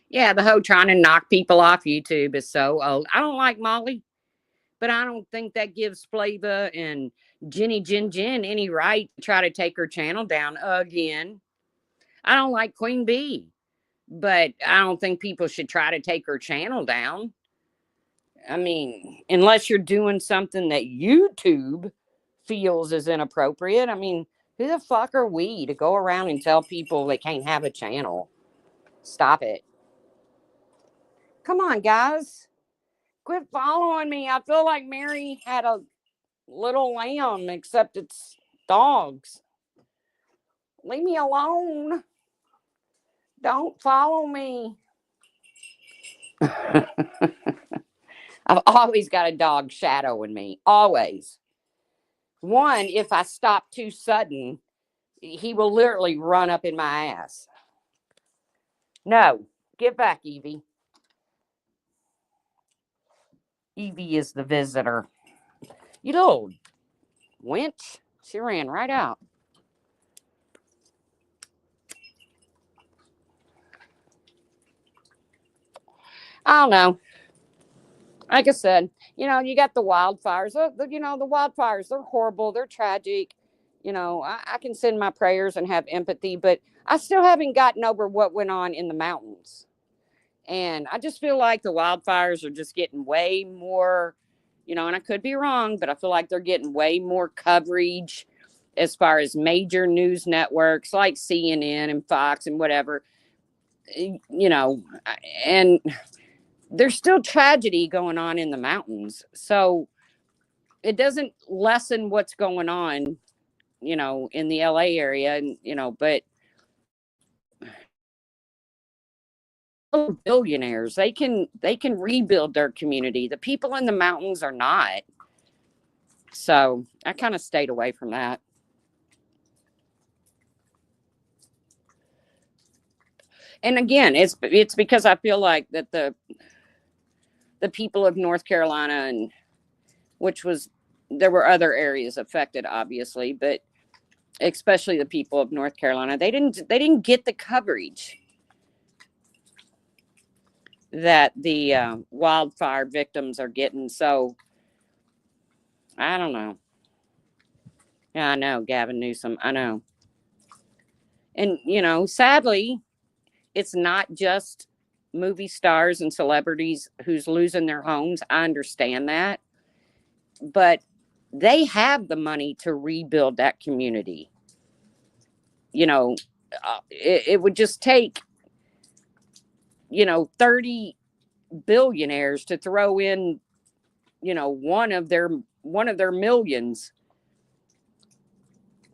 Yeah, the whole trying to knock people off YouTube is so old. I don't like Molly, but I don't think that gives Flava and Jenny Jen any right to try to take her channel down again. I don't like Queen Bee, but I don't think people should try to take her channel down. I mean, unless you're doing something that YouTube feels is inappropriate. I mean, who the fuck are we to go around and tell people they can't have a channel? Stop it. Come on, guys. Quit following me. I feel like Mary had a little lamb, except it's dogs. Leave me alone. Don't follow me. I've always got a dog shadowing me. Always. One, if I stop too sudden, he will literally run up in my ass. No, get back, Evie. Evie is the visitor. You little wench. She ran right out. I don't know. Like I said, you got the wildfires. The wildfires, they're horrible. They're tragic. I can send my prayers and have empathy, but I still haven't gotten over what went on in the mountains. And I just feel like the wildfires are just getting way more, and I could be wrong, but I feel like they're getting way more coverage as far as major news networks like CNN and Fox and whatever, and there's still tragedy going on in the mountains. So it doesn't lessen what's going on, in the LA area, and but billionaires, they can rebuild their community. The people in the mountains are not. So I kind of stayed away from that. And again, it's because I feel like that the people of North Carolina, and which was, there were other areas affected obviously, but especially the people of North Carolina, they didn't get the coverage that the wildfire victims are getting. So I don't know. Yeah, I know, Gavin Newsom. I know. And sadly, it's not just movie stars and celebrities who's losing their homes. I understand that, but they have the money to rebuild that community. It would just take 30 billionaires to throw in one of their millions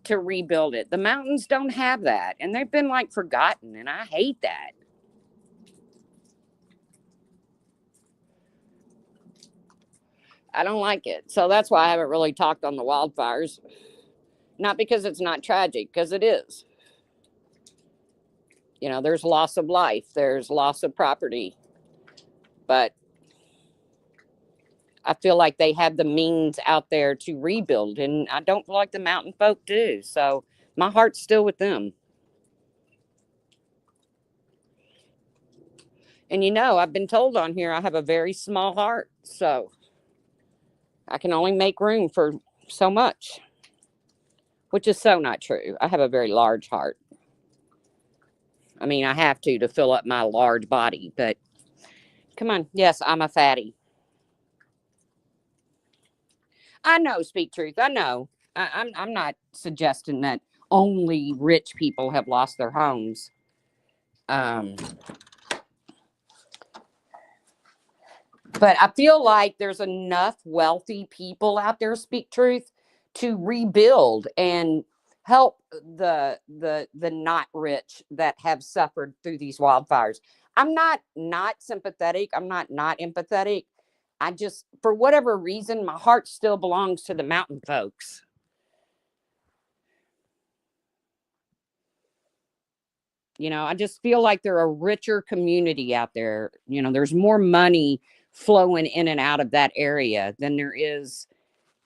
to rebuild it. The mountains don't have that, and they've been like forgotten, and I hate that. I don't like it. So that's why I haven't really talked on the wildfires. Not because it's not tragic, because it is. There's loss of life, there's loss of property, but I feel like they have the means out there to rebuild, and I don't feel like the mountain folk do. So my heart's still with them. And I've been told on here I have a very small heart, so I can only make room for so much, which is so not true. I have a very large heart. I mean, I have to fill up my large body, but come on. Yes, I'm a fatty. I know, Speak Truth. I know. I'm not suggesting that only rich people have lost their homes. Um, but I feel like there's enough wealthy people out there, speak truth, to rebuild and help the not rich that have suffered through these wildfires. I'm not sympathetic. I'm not empathetic. I just, for whatever reason, my heart still belongs to the mountain folks. I just feel like they're a richer community out there. There's more money flowing in and out of that area than there is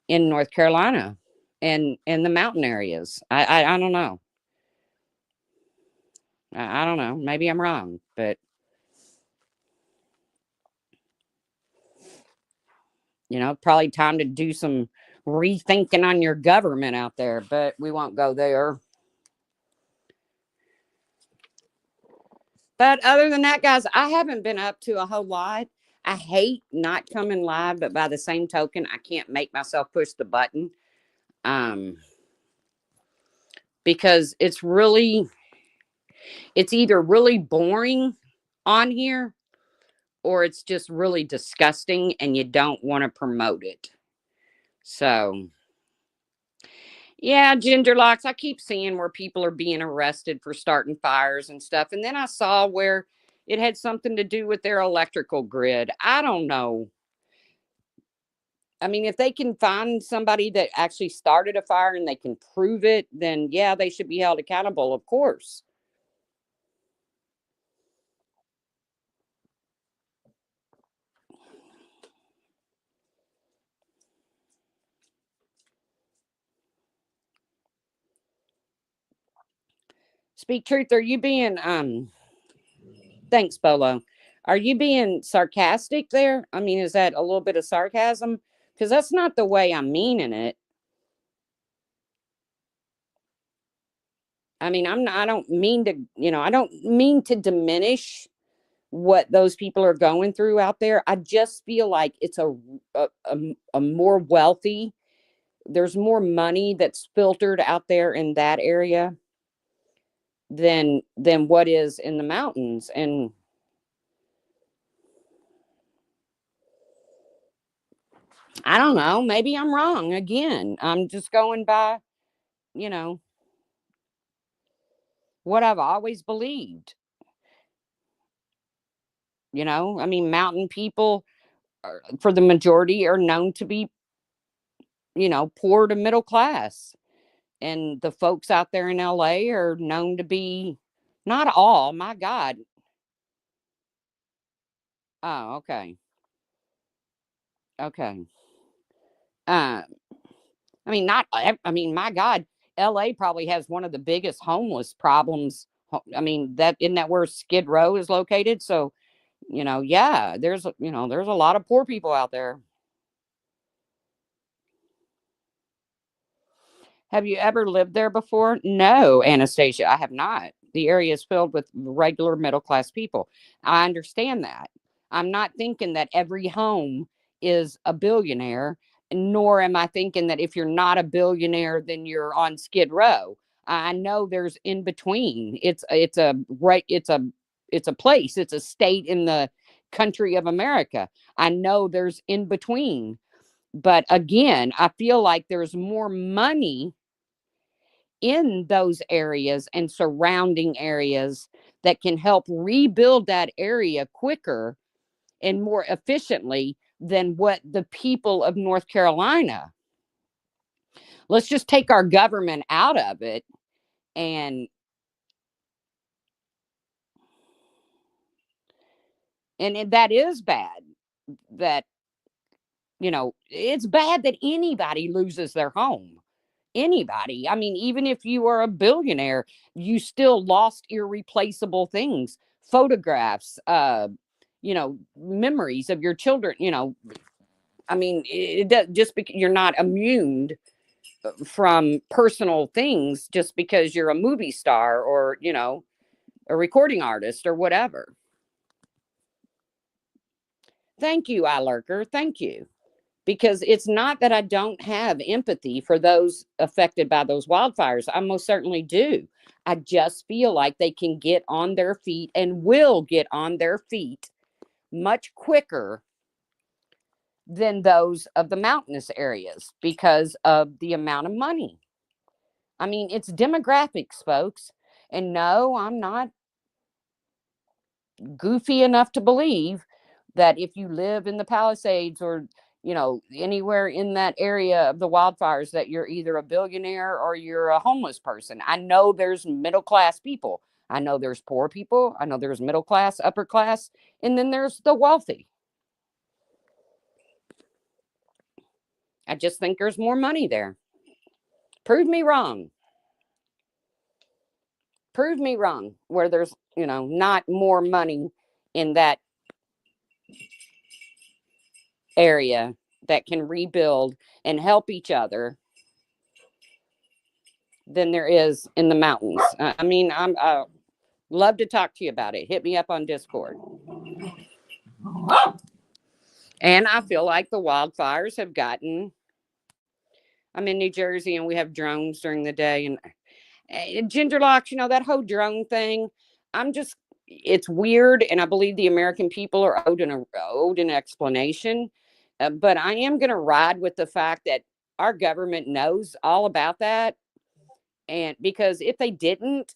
in North Carolina and the mountain areas. I don't know. I don't know. Maybe I'm wrong, but probably time to do some rethinking on your government out there, but we won't go there. But other than that, guys, I haven't been up to a whole lot. I hate not coming live, but by the same token, I can't make myself push the button. Um, because it's either really boring on here or it's just really disgusting and you don't want to promote it. So, yeah, ginger locks. I keep seeing where people are being arrested for starting fires and stuff. And then I saw where it had something to do with their electrical grid. I don't know. I mean, if they can find somebody that actually started a fire and they can prove it, then yeah, they should be held accountable, of course. Speak truth. Are you being thanks, Bolo. Are you being sarcastic there? I mean, is that a little bit of sarcasm? Because that's not the way I'm meaning it. I mean, I don't mean to, I don't mean to diminish what those people are going through out there. I just feel like it's a more wealthy, there's more money that's filtered out there in that area than what is in the mountains. And I don't know, maybe I'm wrong again. I'm just going by, you know, what I've always believed. I mean, mountain people, for the majority, are known to be, poor to middle class. And the folks out there in LA are known to be, not all, my God. Oh, okay. Okay. Uh, I mean, not, I mean, my God, LA probably has one of the biggest homeless problems. I mean, that isn't that where Skid Row is located? So, yeah, there's a lot of poor people out there. Have you ever lived there before? No, Anastasia, I have not. The area is filled with regular middle class people. I understand that. I'm not thinking that every home is a billionaire, nor am I thinking that if you're not a billionaire, then you're on Skid Row. I know there's in between. It's a place. It's a state in the country of America. I know there's in between. But again, I feel like there's more money in those areas and surrounding areas that can help rebuild that area quicker and more efficiently than what the people of North Carolina. Let's just take our government out of it, and that is bad. That it's bad that anybody loses their home. Anybody. I mean, even if you are a billionaire, you still lost irreplaceable things, photographs, memories of your children. I mean, it does, just because you're not immune from personal things just because you're a movie star or, a recording artist or whatever. Thank you, I lurker. Thank you. because it's not that I don't have empathy for those affected by those wildfires. I most certainly do. I just feel like they can get on their feet and will get on their feet much quicker than those of the mountainous areas because of the amount of money. I mean, it's demographics, folks. And no, I'm not goofy enough to believe that if you live in the Palisades or, anywhere in that area of the wildfires, that you're either a billionaire or you're a homeless person. I know there's middle class people. I know there's poor people. I know there's middle class, upper class, and then there's the wealthy. I just think there's more money there. Prove me wrong. Prove me wrong where there's, not more money in that area that can rebuild and help each other than there is in the mountains. I mean, I love to talk to you about it. Hit me up on Discord. And I feel like the wildfires have gotten. I'm in New Jersey and we have drones during the day. And Ginger Locks, that whole drone thing, it's weird. And I believe the American people are owed an explanation. But I am going to ride with the fact that our government knows all about that. And because if they didn't,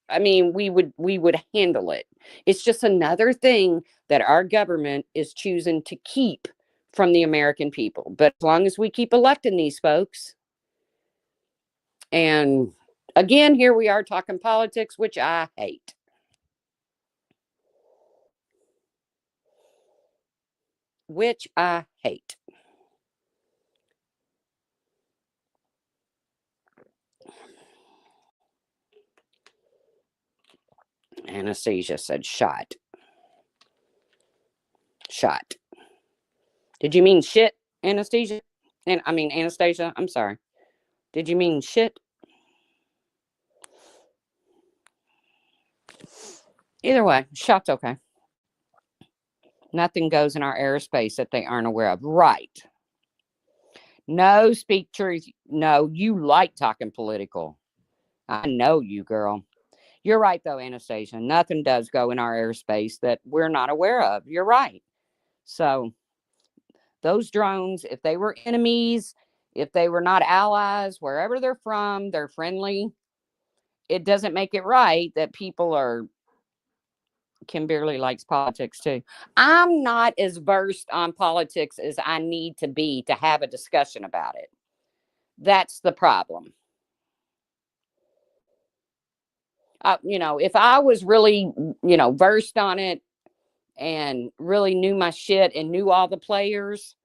I mean, we would handle it. It's just another thing that our government is choosing to keep from the American people. But as long as we keep electing these folks, and again, here we are talking politics, which I hate. Which I hate. Anastasia said shot. Shot. Did you mean shit, Anastasia? And I mean Anastasia, I'm sorry. Did you mean shit? Either way, shot's okay. Nothing goes in our airspace that they aren't aware of. Right. No, speak truth. No, you like talking political. I know you, girl. You're right, though, Anastasia. Nothing does go in our airspace that we're not aware of. You're right. So, those drones, if they were enemies, if they were not allies, wherever they're from, they're friendly. It doesn't make it right that people are. Kimberly likes politics too. I'm not as versed on politics as I need to be to have a discussion about it. That's the problem. If I was really, versed on it and really knew my shit and knew all the players,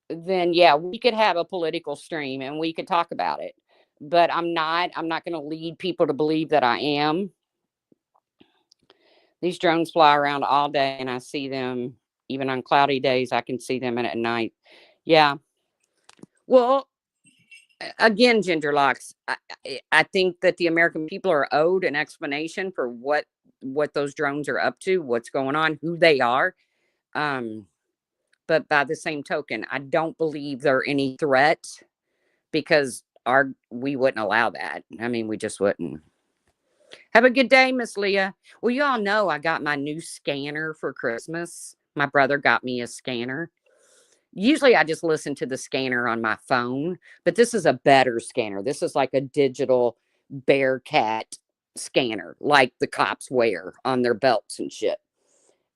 then yeah, we could have a political stream and we could talk about it. But I'm not. I'm not going to lead people to believe that I am. These drones fly around all day and I see them even on cloudy days. I can see them at night. Yeah. Well, again, Ginger Locks, I think that the American people are owed an explanation for what those drones are up to, what's going on, who they are. Um, but by the same token, I don't believe they're any threat because we wouldn't allow that. I mean, we just wouldn't. Have a good day, Miss Leah. Well, you all know I got my new scanner for Christmas. My brother got me a scanner. Usually I just listen to the scanner on my phone, but this is a better scanner. This is like a digital Bearcat scanner, like the cops wear on their belts and shit.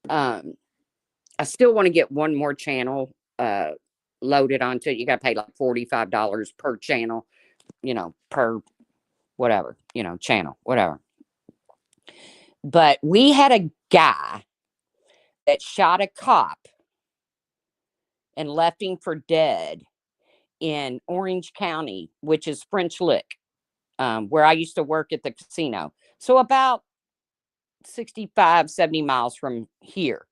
I still want to get one more channel loaded onto it. You got to pay like $45 per channel, per whatever, channel, whatever. But we had a guy that shot a cop and left him for dead in Orange County, which is French Lick, where I used to work at the casino. So about 65, 70 miles from here.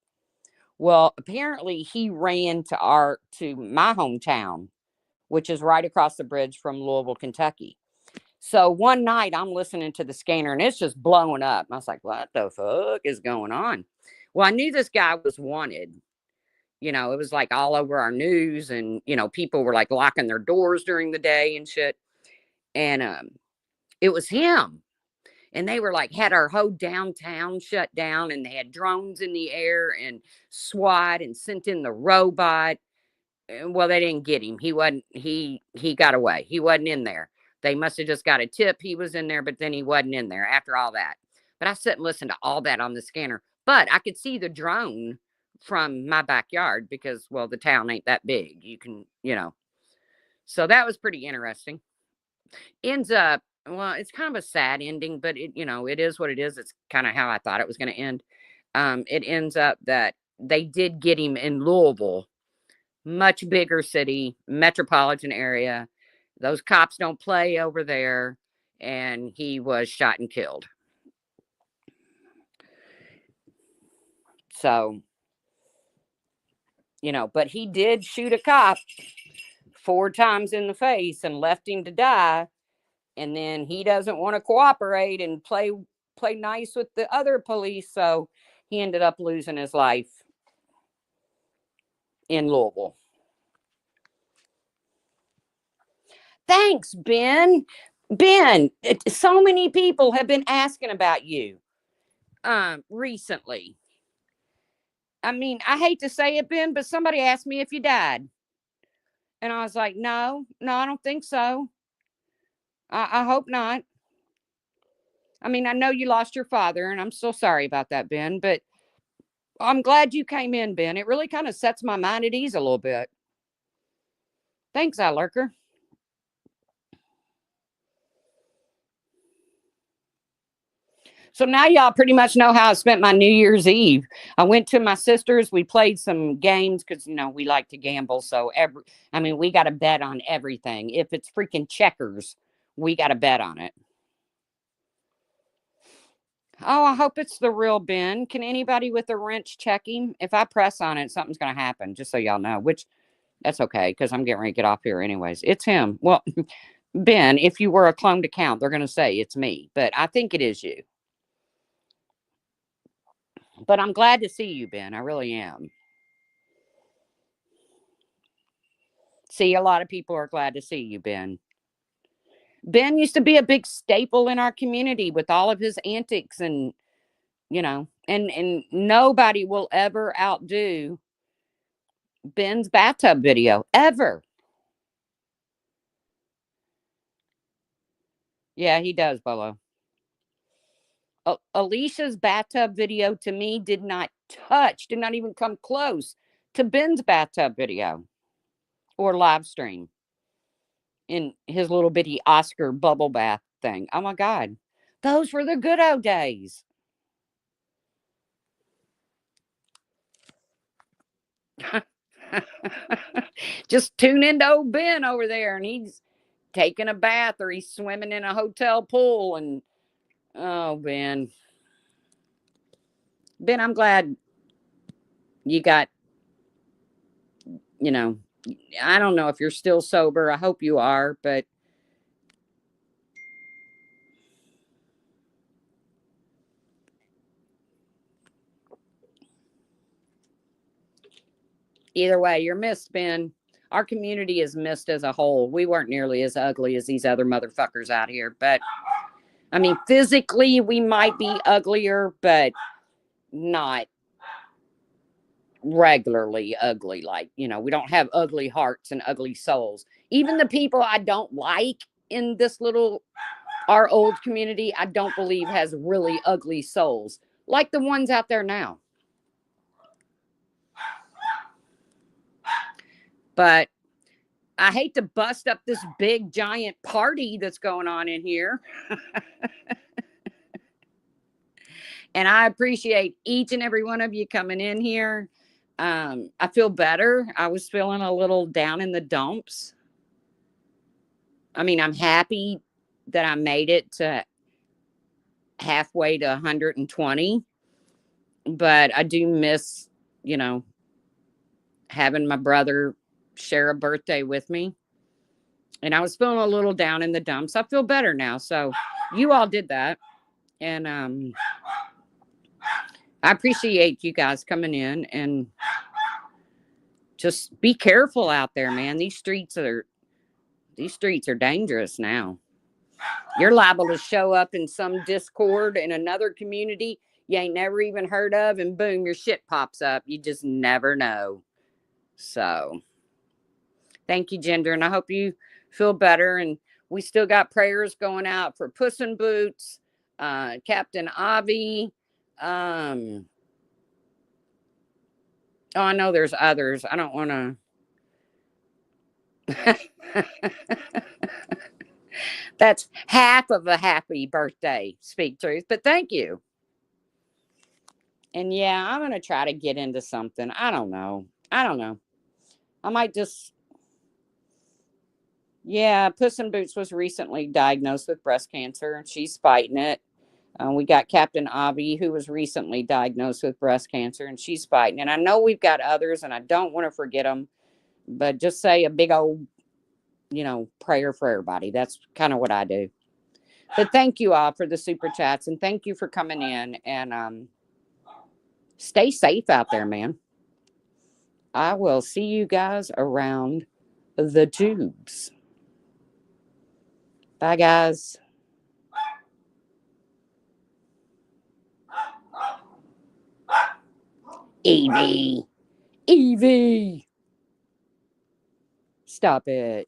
Well, apparently he ran to my hometown, which is right across the bridge from Louisville, Kentucky. So one night I'm listening to the scanner and it's just blowing up. I was like, what the fuck is going on? Well, I knew this guy was wanted. It was like all over our news, and, people were like locking their doors during the day and shit. And it was him. And they were like, had our whole downtown shut down, and they had drones in the air and SWAT and sent in the robot. Well, they didn't get him. He wasn't, he got away. He wasn't in there. They must have just got a tip he was in there, but then he wasn't in there after all that. But I sit and listen to all that on the scanner. But I could see the drone from my backyard because, well, the town ain't that big. You can. So that was pretty interesting. Ends up, well, it's kind of a sad ending, but it is what it is. It's kind of how I thought it was going to end. It ends up that they did get him in Louisville, much bigger city, metropolitan area. Those cops don't play over there, and he was shot and killed. So, but he did shoot a cop 4 times in the face and left him to die. And then he doesn't want to cooperate and play nice with the other police, so he ended up losing his life in Louisville. Thanks, Ben. Ben, so many people have been asking about you recently. I mean, I hate to say it, Ben, but somebody asked me if you died. And I was like, no, I don't think so. I hope not. I mean, I know you lost your father, and I'm so sorry about that, Ben, but I'm glad you came in, Ben. It really kind of sets my mind at ease a little bit. Thanks, Lurker. So now y'all pretty much know how I spent my New Year's Eve. I went to my sister's. We played some games because, we like to gamble. So we got to bet on everything. If it's freaking checkers, we got to bet on it. Oh, I hope it's the real Ben. Can anybody with a wrench check him? If I press on it, something's going to happen, just so y'all know, which that's okay because I'm getting ready to get off here anyways. It's him. Well, Ben, if you were a cloned account, they're going to say it's me, but I think it is you. But I'm glad to see you, Ben. I really am. See, a lot of people are glad to see you, Ben. Ben used to be a big staple in our community with all of his antics and, and nobody will ever outdo Ben's bathtub video, ever. Yeah, he does, Bolo. Alicia's bathtub video to me did not even come close to Ben's bathtub video or live stream in his little bitty Oscar bubble bath thing. Oh my God. Those were the good old days. Just tune into old Ben over there, and he's taking a bath or he's swimming in a hotel pool. And oh, Ben, I'm glad you got, I don't know if you're still sober. I hope you are, but either way, you're missed, Ben. Our community is missed as a whole. We weren't nearly as ugly as these other motherfuckers out here, but I mean, physically, we might be uglier, but not regularly ugly. Like, we don't have ugly hearts and ugly souls. Even the people I don't like in this our old community, I don't believe has really ugly souls like the ones out there now. But I hate to bust up this big giant party that's going on in here. And I appreciate each and every one of you coming in here. I feel better. I was feeling a little down in the dumps. I mean, I'm happy that I made it to halfway to 120, but I do miss, having my brother share a birthday with me. And I was feeling a little down in the dumps. I feel better now. So you all did that. And I appreciate you guys coming in and just be careful out there, man. These streets are dangerous now. You're liable to show up in some discord in another community you ain't never even heard of, and boom, your shit pops up. You just never know. So, thank you, Ginger, and I hope you feel better. And we still got prayers going out for Puss in Boots, Captain Avi. Oh, I know there's others. I don't want to. That's half of a happy birthday, Speak Truth. But thank you. And yeah, I'm going to try to get into something. I don't know. I might just. Yeah, Puss in Boots was recently diagnosed with breast cancer, and she's fighting it. We got Captain Avi, who was recently diagnosed with breast cancer, and she's fighting. And I know we've got others, and I don't want to forget them, but just say a big old, prayer for everybody. That's kind of what I do. But thank you all for the super chats, and thank you for coming in. And stay safe out there, man. I will see you guys around the tubes. Bye, guys. Evie. Stop it.